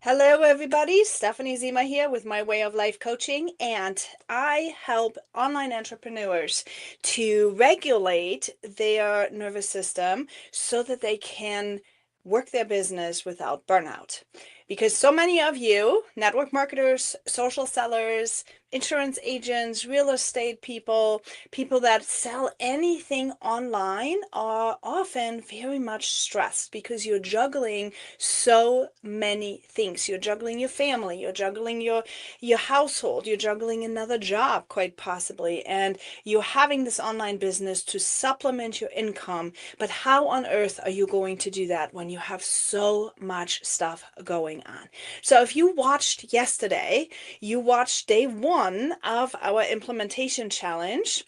Hello, everybody. Stephanie Zima here with my Way of Life Coaching, and I help online entrepreneurs to regulate their nervous system so that they can work their business without burnout. Because so many of you, network marketers, social sellers, insurance agents, real estate people, people that sell anything online are often very much stressed because you're juggling so many things. You're juggling your family, you're juggling your household, you're juggling another job quite possibly, and you're having this online business to supplement your income. But how on earth are you going to do that when you have so much stuff going on? So if you watched yesterday, you watched day one of our implementation challenge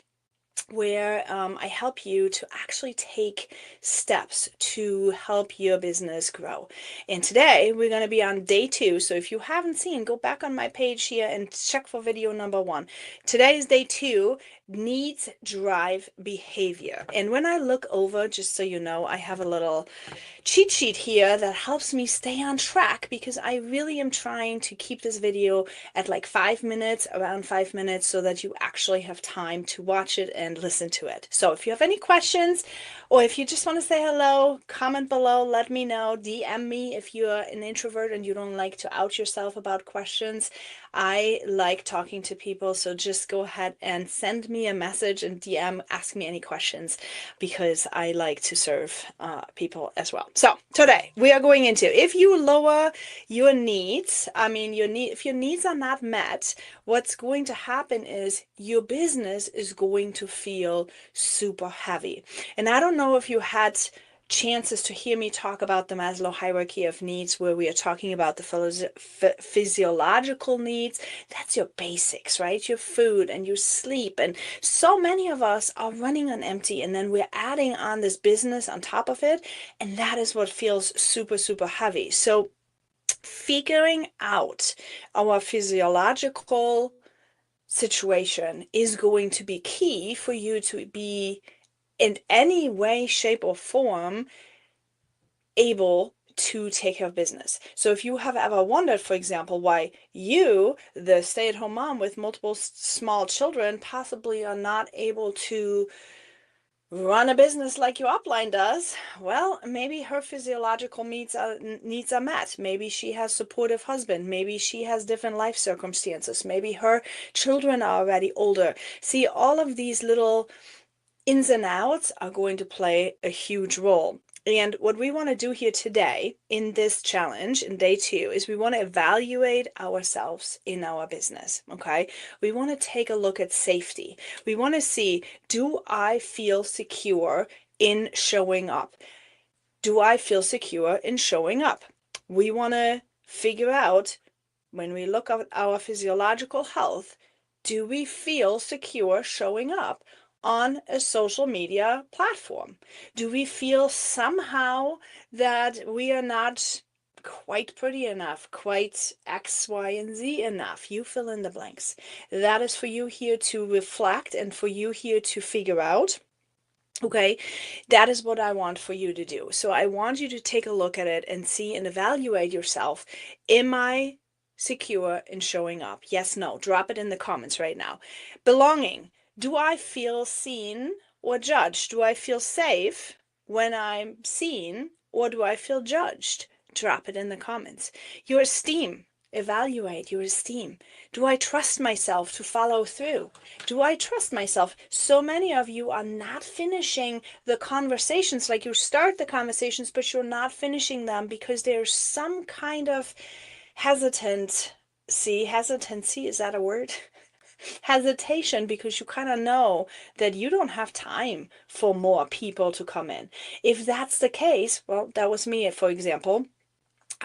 where I help you to actually take steps to help your business grow. And today we're going to be on day two. So if you haven't seen, go back on my page here and check for video number one. Today is day two, needs drive behavior. And when I look over, just so you know, I have a little cheat sheet here that helps me stay on track because I really am trying to keep this video at like 5 minutes, around 5 minutes, so that you actually have time to watch it and listen to it. So if you have any questions or if you just want to say hello, comment below, let me know, DM me if you're an introvert and you don't like to out yourself about questions. I like talking to people, so just go ahead and send me a message and DM, ask me any questions because I like to serve people as well. So today we are going into if you lower your needs, if your needs are not met, what's going to happen is your business is going to feel super heavy. And I don't know if you had chances to hear me talk about the Maslow hierarchy of needs, where we are talking about the physiological needs. That's your basics, right? Your food and your sleep. And so many of us are running on empty, and then we're adding on this business on top of it. And that is what feels super, super heavy. So figuring out our physiological situation is going to be key for you to be in any way, shape, or form able to take care of business. So if you have ever wondered, for example, why you, the stay-at-home mom with multiple small children, possibly are not able to run a business like your upline does, well, maybe her physiological needs are met. Maybe she has supportive husband. Maybe she has different life circumstances. Maybe her children are already older. See, all of these little ins and outs are going to play a huge role. And what we want to do here today in this challenge in day two is we want to evaluate ourselves in our business. Okay. We want to take a look at safety. We want to see, do I feel secure in showing up? Do I feel secure in showing up? We want to figure out, when we look at our physiological health, do we feel secure showing up on a social media platform? Do we feel somehow that we are not quite pretty enough, quite X, Y, and Z enough? You fill in the blanks. That is for you here to reflect and for you here to figure out. Okay, that is what I want for you to do. So I want you to take a look at it and see and evaluate yourself. Am I secure in showing up? Yes, no. Drop it in the comments right now. Belonging. Do I feel seen or judged? Do I feel safe when I'm seen, or do I feel judged? Drop it in the comments. Your esteem. Evaluate your esteem. Do I trust myself to follow through? Do I trust myself? So many of you are not finishing the conversations. Like, you start the conversations, but you're not finishing them because there's some kind of hesitancy, is that a word? Hesitation, because you kind of know that you don't have time for more people to come in. If that's the case, well, that was me, for example.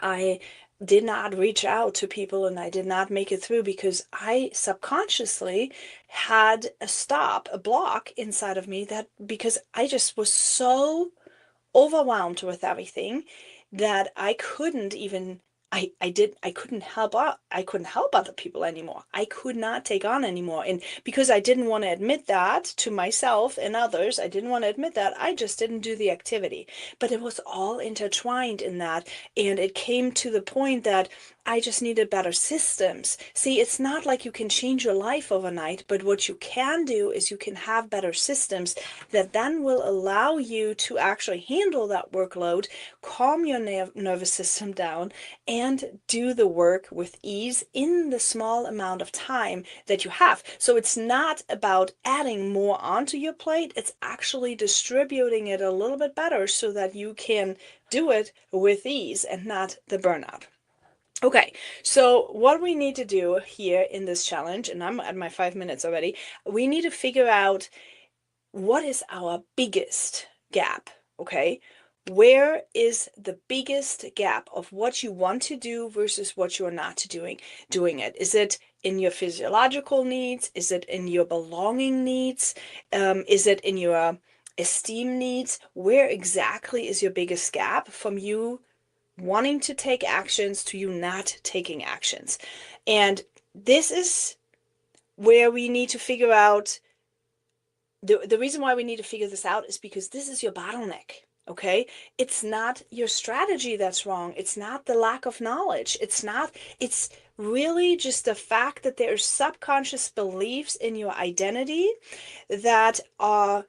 I did not reach out to people and I did not make it through because I subconsciously had a block inside of me, that because I just was so overwhelmed with everything that I couldn't even I couldn't help other people anymore. I could not take on anymore. And because I didn't want to admit that to myself and others, I didn't want to admit that, I just didn't do the activity. But it was all intertwined in that. And it came to the point that I just needed better systems. See, it's not like you can change your life overnight, but what you can do is you can have better systems that then will allow you to actually handle that workload, calm your nervous system down, and do the work with ease in the small amount of time that you have. So it's not about adding more onto your plate, it's actually distributing it a little bit better so that you can do it with ease and not the burnout. Okay, so what we need to do here in this challenge, and I'm at my 5 minutes already, we need to figure out what is our biggest gap, okay? Where is the biggest gap of what you want to do versus what you are not doing it? Is it in your physiological needs? Is it in your belonging needs? Is it in your esteem needs? Where exactly is your biggest gap from you wanting to take actions to you not taking actions? And this is where we need to figure out the reason why we need to figure this out is because this is your bottleneck. Okay, it's not your strategy that's wrong. It's not the lack of knowledge. It's really just the fact that there are subconscious beliefs in your identity that are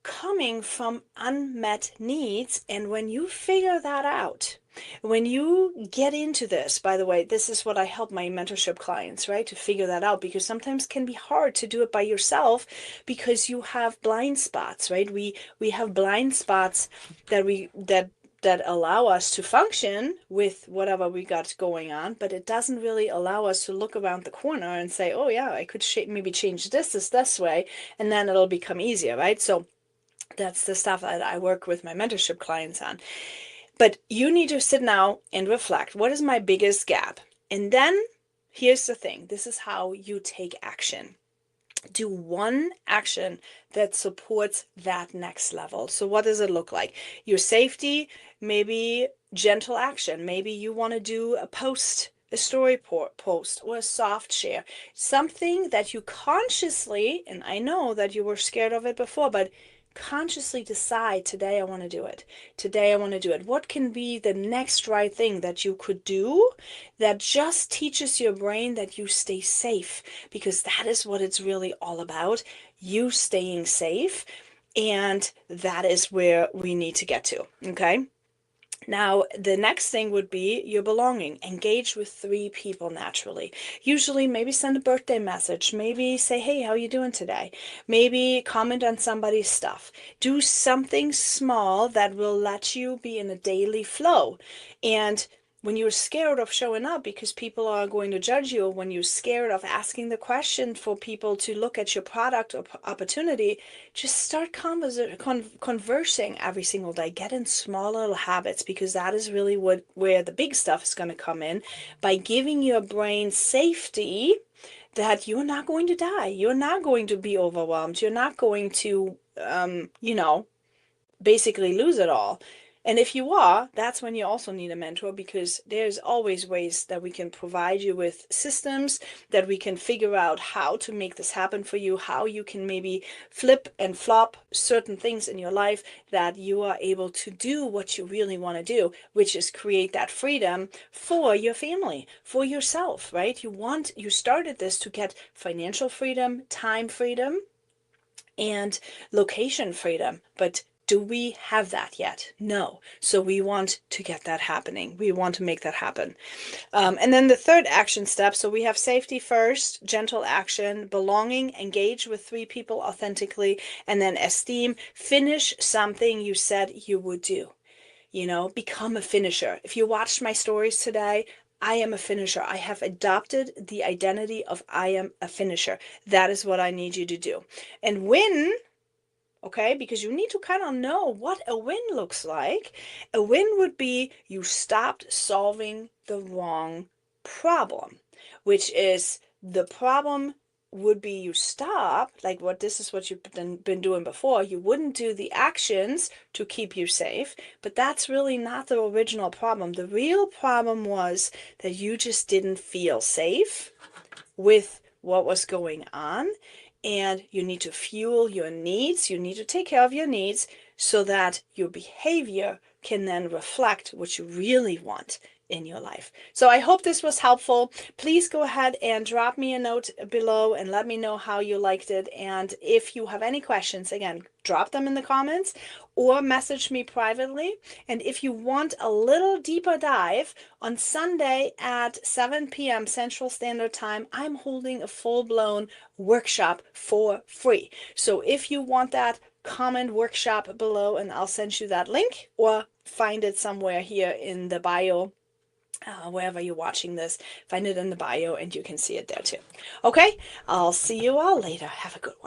coming from unmet needs. And when you figure that out, when you get into this, by the way, this is what I help my mentorship clients, right? To figure that out, because sometimes it can be hard to do it by yourself because you have blind spots, right? We have blind spots that allow us to function with whatever we got going on, but it doesn't really allow us to look around the corner and say, oh yeah, I could maybe change this way, and then it'll become easier, right? So that's the stuff that I work with my mentorship clients on. But you need to sit now and reflect. What is my biggest gap? And then here's the thing. This is how you take action. Do one action that supports that next level. So what does it look like? Your safety, maybe gentle action. Maybe you want to do a story post, or a soft share. Something that you consciously, and I know that you were scared of it before, but consciously decide, today I want to do it. Today I want to do it. What can be the next right thing that you could do that just teaches your brain that you stay safe? Because that is what it's really all about. You staying safe. And that is where we need to get to. Okay. Now, the next thing would be your belonging. Engage with 3 people naturally. Usually, maybe send a birthday message. Maybe say, hey, how you doing today? Maybe comment on somebody's stuff. Do something small that will let you be in a daily flow. And when you're scared of showing up because people are going to judge you, when you're scared of asking the question for people to look at your product or opportunity, just start conversing every single day. Get in small little habits, because that is really where the big stuff is going to come in, by giving your brain safety that you're not going to die. You're not going to be overwhelmed. You're not going to, basically lose it all. And if you are, that's when you also need a mentor, because there's always ways that we can provide you with systems, that we can figure out how to make this happen for you, how you can maybe flip and flop certain things in your life that you are able to do what you really want to do, which is create that freedom for your family, for yourself, right? You started this to get financial freedom, time freedom, and location freedom. But do we have that yet? No. So we want to get that happening. We want to make that happen. And then the third action step. So we have safety first, gentle action, belonging, engage with 3 people authentically, and then esteem, finish something you said you would do. Become a finisher. If you watched my stories today, I am a finisher. I have adopted the identity of I am a finisher. That is what I need you to do. And win, okay, because you need to kind of know what a win looks like. A win would be you stopped solving the wrong problem, which is the problem would be you stop, like this is what you've been doing before. You wouldn't do the actions to keep you safe, but that's really not the original problem. The real problem was that you just didn't feel safe with what was going on, and you need to fuel your needs. You need to take care of your needs so that your behavior can then reflect what you really want in your life. So I hope this was helpful. Please go ahead and drop me a note below and let me know how you liked it. And if you have any questions, again, drop them in the comments or message me privately. And if you want a little deeper dive, on Sunday at 7 p.m. Central Standard Time, I'm holding a full-blown workshop for free. So if you want that, comment workshop below and I'll send you that link, or find it somewhere here in the bio. Wherever you're watching this, find it in the bio and you can see it there too. Okay, I'll see you all later. Have a good one.